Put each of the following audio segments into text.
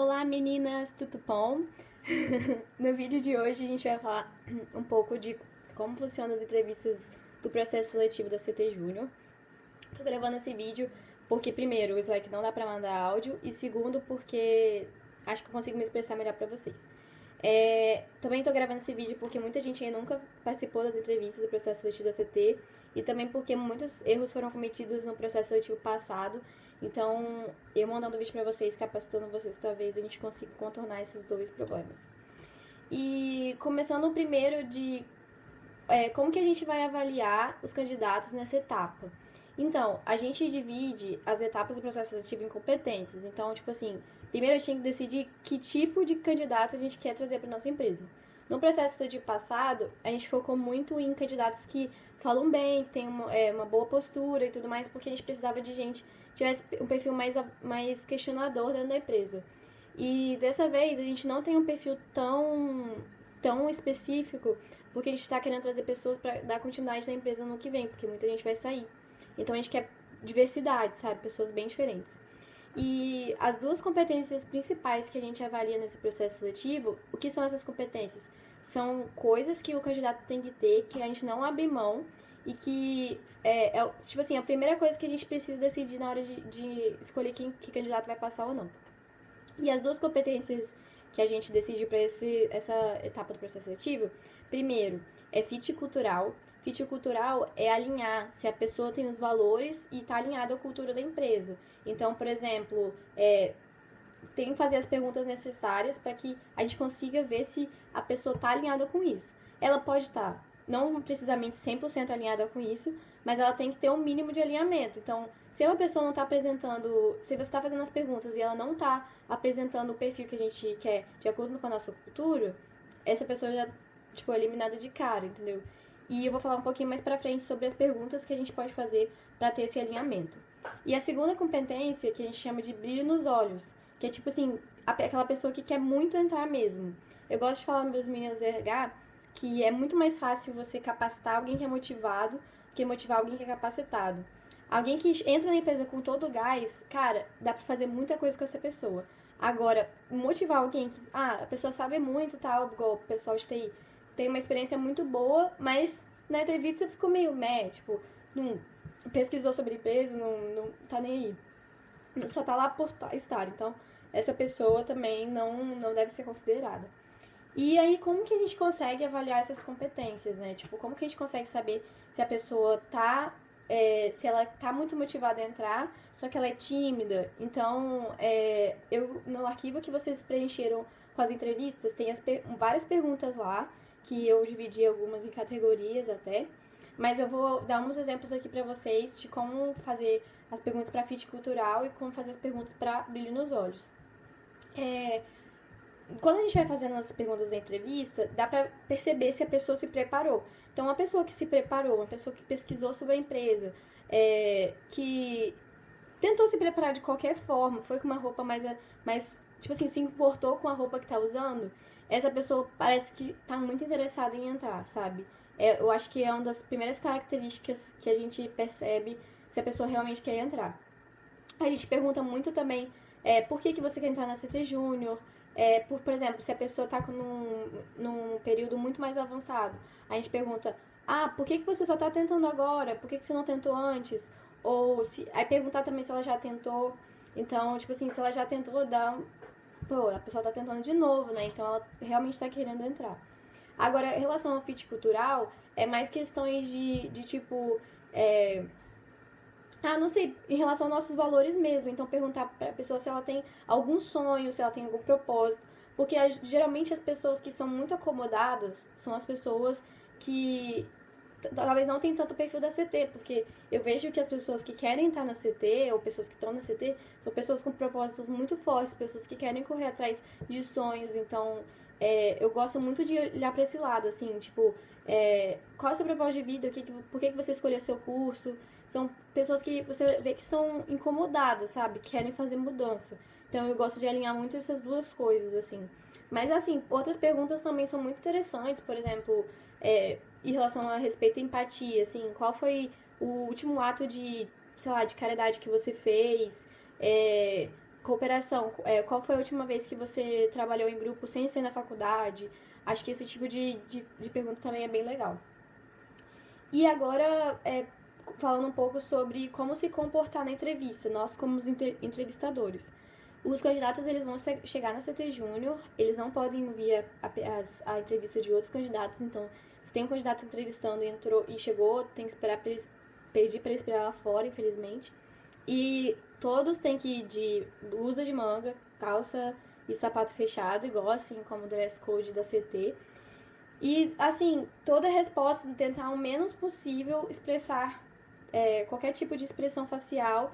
Olá meninas, tudo bom? No vídeo de hoje a gente vai falar um pouco de como funcionam as entrevistas do processo seletivo da CT Júnior. Tô gravando esse vídeo porque, primeiro, o Slack não dá pra mandar áudio e, segundo, porque acho que eu consigo me expressar melhor pra vocês. Também tô gravando esse vídeo porque muita gente ainda nunca participou das entrevistas do processo seletivo da CT e também porque muitos erros foram cometidos no processo seletivo passado. Então, eu mandando o vídeo pra vocês, capacitando vocês, talvez a gente consiga contornar esses dois problemas. E começando primeiro de como que a gente vai avaliar os candidatos nessa etapa. Então, a gente divide as etapas do processo seletivo em competências. Então, tipo assim, primeiro a gente tem que decidir que tipo de candidato a gente quer trazer para nossa empresa. No processo seletivo passado, a gente focou muito em candidatos que falam bem, que têm uma boa postura e tudo mais, porque a gente precisava de gente que tivesse um perfil mais questionador dentro da empresa. E dessa vez a gente não tem um perfil tão específico, porque a gente está querendo trazer pessoas para dar continuidade na empresa no que vem, porque muita gente vai sair. Então a gente quer diversidade, sabe? Pessoas bem diferentes. E as duas competências principais que a gente avalia nesse processo seletivo, o que são essas competências? São coisas que o candidato tem que ter, que a gente não abre mão e que tipo assim, a primeira coisa que a gente precisa decidir na hora de escolher que candidato vai passar ou não. E as duas competências que a gente decide para essa etapa do processo seletivo, primeiro, é fit cultural. Fit cultural é alinhar se a pessoa tem os valores e está alinhada à cultura da empresa. Então, por exemplo, tem que fazer as perguntas necessárias para que a gente consiga ver se a pessoa está alinhada com isso. Ela pode estar não precisamente 100% alinhada com isso, mas ela tem que ter um mínimo de alinhamento. Então, se uma pessoa não está apresentando, se você está fazendo as perguntas e ela não está apresentando o perfil que a gente quer de acordo com a nossa cultura, essa pessoa já, tipo, é eliminada de cara, entendeu? E eu vou falar um pouquinho mais pra frente sobre as perguntas que a gente pode fazer para ter esse alinhamento. E a segunda competência, que a gente chama de brilho nos olhos, que é tipo assim, aquela pessoa que quer muito entrar mesmo. Eu gosto de falar nos meus meninos do RH que é muito mais fácil você capacitar alguém que é motivado do que motivar alguém que é capacitado. Alguém que entra na empresa com todo o gás, cara, dá pra fazer muita coisa com essa pessoa. Agora, motivar alguém que, a pessoa sabe muito, tal, igual o pessoal de TI, tem uma experiência muito boa, mas na entrevista ficou meio tipo, não pesquisou sobre a empresa, não tá nem aí. Só tá lá por estar. Então, essa pessoa também não deve ser considerada. E aí, como que a gente consegue avaliar essas competências, né? Tipo, como que a gente consegue saber se a pessoa se ela tá muito motivada a entrar, só que ela é tímida. Então, no arquivo que vocês preencheram com as entrevistas, tem várias perguntas lá, que eu dividi algumas em categorias até. Mas eu vou dar uns exemplos aqui pra vocês de como fazer as perguntas para fit cultural e como fazer as perguntas para brilho nos olhos. Quando a gente vai fazendo as perguntas da entrevista, dá pra perceber se a pessoa se preparou. Então, uma pessoa que se preparou, uma pessoa que pesquisou sobre a empresa, que tentou se preparar de qualquer forma, foi com uma roupa mais tipo assim, se importou com a roupa que tá usando, essa pessoa parece que tá muito interessada em entrar, sabe? Eu acho que é uma das primeiras características que a gente percebe se a pessoa realmente quer entrar. A gente pergunta muito também por que você quer entrar na CT Júnior. Por exemplo, se a pessoa está num período muito mais avançado, a gente pergunta: por que você só está tentando agora? Por que você não tentou antes? Aí perguntar também se ela já tentou. Então, tipo assim, se ela já tentou, pô, a pessoa está tentando de novo, né? Então ela realmente está querendo entrar. Agora, em relação ao fit cultural, é mais questões de tipo. É, não sei, em relação aos nossos valores mesmo. Então, perguntar pra pessoa se ela tem algum sonho, se ela tem algum propósito. Porque geralmente as pessoas que são muito acomodadas são as pessoas que talvez não tem tanto perfil da CT, porque eu vejo que as pessoas que querem estar na CT, ou pessoas que estão na CT, são pessoas com propósitos muito fortes, pessoas que querem correr atrás de sonhos. Então, eu gosto muito de olhar para esse lado, assim, tipo, qual é o seu propósito de vida, por que você escolheu seu curso. São pessoas que você vê que são incomodadas, sabe? Querem fazer mudança. Então, eu gosto de alinhar muito essas duas coisas, assim. Mas, assim, outras perguntas também são muito interessantes. Por exemplo, em relação a respeito à empatia, assim, qual foi o último ato de, sei lá, de caridade que você fez? cooperação, qual foi a última vez que você trabalhou em grupo sem ser na faculdade? Acho que esse tipo de pergunta também é bem legal. E agora, falando um pouco sobre como se comportar na entrevista, nós como os entrevistadores. Os candidatos eles vão chegar na CT Júnior, eles não podem ouvir a entrevista de outros candidatos, então se tem um candidato entrevistando e entrou e chegou, tem que esperar para eles, pedir para ele esperar lá fora, infelizmente. E todos têm que ir de blusa de manga, calça e sapato fechado, igual assim como o dress code da CT. E, assim, toda resposta tentar o menos possível expressar qualquer tipo de expressão facial,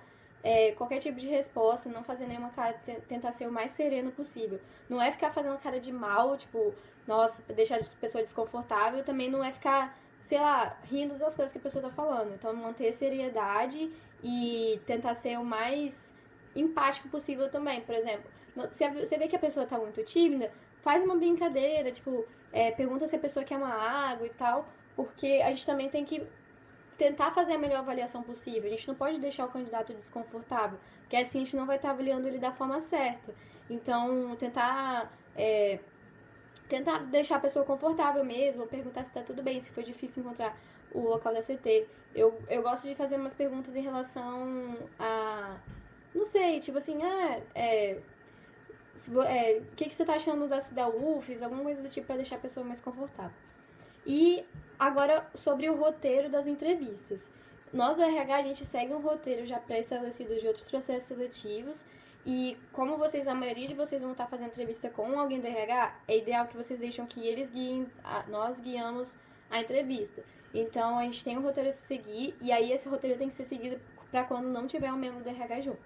qualquer tipo de resposta, não fazer nenhuma cara, tentar ser o mais sereno possível. Não é ficar fazendo cara de mal, tipo, nossa, deixar a pessoa desconfortável, também não é ficar, sei lá, rindo das coisas que a pessoa tá falando. Então, manter seriedade e tentar ser o mais empático possível também. Por exemplo, se você vê que a pessoa tá muito tímida, faz uma brincadeira, tipo, pergunta se a pessoa quer uma água e tal, porque a gente também tem que tentar fazer a melhor avaliação possível. A gente não pode deixar o candidato desconfortável, porque assim a gente não vai estar avaliando ele da forma certa. Então, tentar deixar a pessoa confortável mesmo, perguntar se está tudo bem, se foi difícil encontrar o local da CT. Eu gosto de fazer umas perguntas em relação a... Não sei, tipo assim, o que você tá achando da UFES, alguma coisa do tipo para deixar a pessoa mais confortável. E agora, sobre o roteiro das entrevistas. Nós do RH, a gente segue um roteiro já pré-estabelecido de outros processos seletivos. E como a maioria de vocês vão estar fazendo entrevista com alguém do RH, é ideal que vocês deixem que eles guiem, nós guiamos a entrevista. Então, a gente tem um roteiro a seguir, e aí esse roteiro tem que ser seguido para quando não tiver um membro do RH junto.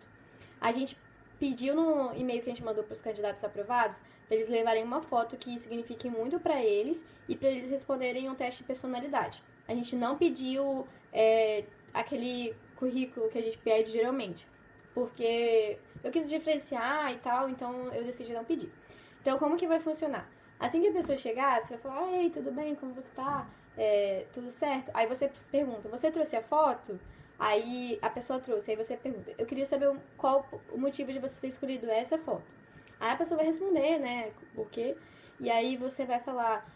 A gente pediu no e-mail que a gente mandou para os candidatos aprovados para eles levarem uma foto que signifique muito para eles e para eles responderem um teste de personalidade. A gente não pediu aquele currículo que a gente pede geralmente, porque eu quis diferenciar e tal, então eu decidi não pedir. Então, como que vai funcionar? Assim que a pessoa chegar, você vai falar, ei, tudo bem, como você tá? Tudo certo? Aí você pergunta, você trouxe a foto? Aí a pessoa trouxe, aí você pergunta, eu queria saber qual o motivo de você ter escolhido essa foto. Aí a pessoa vai responder, né, por quê? E aí você vai falar,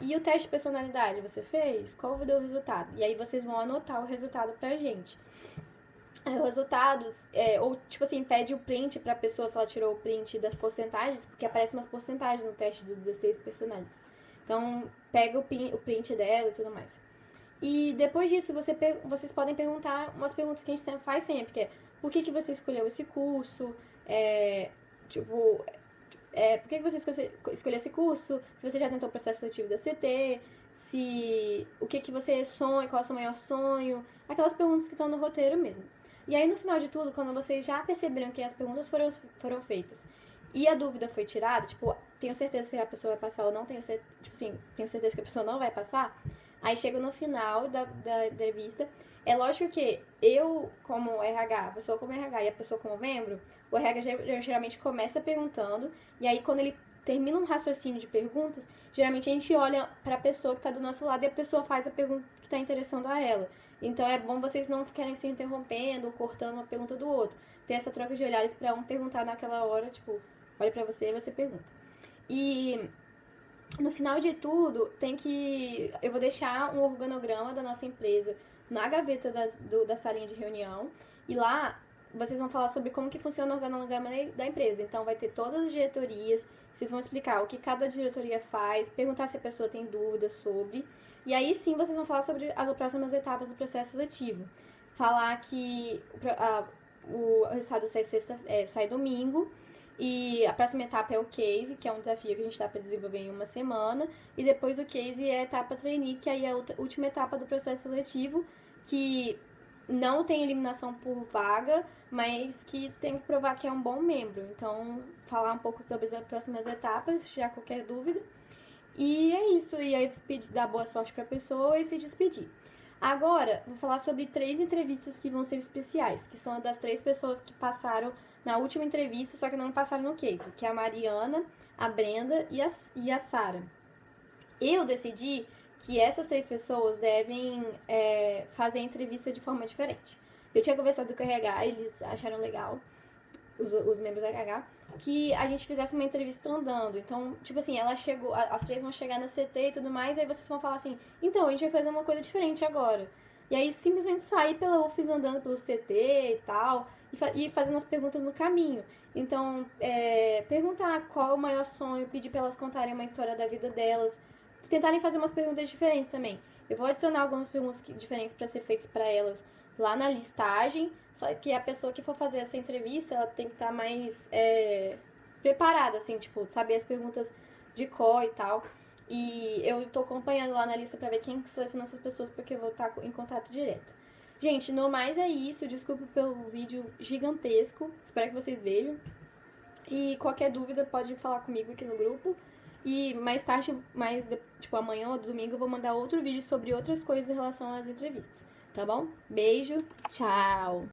e o teste de personalidade você fez? Qual deu o resultado? E aí vocês vão anotar o resultado pra gente. Aí os resultados, ou tipo assim, pede o print pra pessoa se ela tirou o print das porcentagens, porque aparecem umas porcentagens no teste dos 16 personagens. Então, pega o print dela e tudo mais. E depois disso, vocês podem perguntar umas perguntas que a gente faz sempre, que é por que você escolheu esse curso? Por que você escolheu esse curso? Se você já tentou o processo seletivo da CT, o que você sonha, qual é o seu maior sonho, aquelas perguntas que estão no roteiro mesmo. E aí, no final de tudo, quando vocês já perceberam que as perguntas foram feitas e a dúvida foi tirada, tipo, tenho certeza que a pessoa vai passar ou não, tenho certeza que a pessoa não vai passar, aí chega no final da entrevista. É lógico que eu, como RH, a pessoa como RH e a pessoa como membro, o RH geralmente começa perguntando, e aí quando ele termina um raciocínio de perguntas, geralmente a gente olha para a pessoa que está do nosso lado e a pessoa faz a pergunta que está interessando a ela. Então é bom vocês não ficarem se interrompendo ou cortando uma pergunta do outro. Ter essa troca de olhares para um perguntar naquela hora, tipo, olha para você e você pergunta. E no final de tudo, eu vou deixar um organograma da nossa empresa na gaveta da salinha de reunião. E lá vocês vão falar sobre como que funciona o organograma da empresa. Então vai ter todas as diretorias, vocês vão explicar o que cada diretoria faz, perguntar se a pessoa tem dúvidas sobre. E aí sim vocês vão falar sobre as próximas etapas do processo seletivo. Falar que o resultado sai domingo. E a próxima etapa é o case, que é um desafio que a gente dá para desenvolver em uma semana. E depois do case é a etapa trainee, que aí é a última etapa do processo seletivo, que não tem eliminação por vaga, mas que tem que provar que é um bom membro. Então, falar um pouco sobre as próximas etapas, tirar qualquer dúvida. E é isso. E aí, dar boa sorte para a pessoa e se despedir. Agora, vou falar sobre 3 entrevistas que vão ser especiais, que são das 3 pessoas que passaram na última entrevista, só que não passaram no case, que é a Mariana, a Brenda e a Sara. Eu decidi que essas 3 pessoas devem fazer a entrevista de forma diferente. Eu tinha conversado com o RH, eles acharam legal. os membros da RH, que a gente fizesse uma entrevista andando. Então, tipo assim, ela chegou, as três vão chegar na CT e tudo mais, aí vocês vão falar assim, então, a gente vai fazer uma coisa diferente agora. E aí, simplesmente sair pela UFES andando pelo CT e tal, e fazendo as perguntas no caminho. Então, perguntar qual é o maior sonho, pedir pra elas contarem uma história da vida delas, tentarem fazer umas perguntas diferentes também. Eu vou adicionar algumas perguntas diferentes para ser feitas para elas lá na listagem, só que a pessoa que for fazer essa entrevista, ela tem que estar mais preparada, assim, tipo, saber as perguntas de cor e tal. E eu tô acompanhando lá na lista pra ver quem seleciona essas pessoas, porque eu vou estar em contato direto. Gente, no mais é isso. Desculpa pelo vídeo gigantesco. Espero que vocês vejam. E qualquer dúvida pode falar comigo aqui no grupo. E mais tarde, tipo amanhã ou domingo, eu vou mandar outro vídeo sobre outras coisas em relação às entrevistas. Tá bom? Beijo, tchau!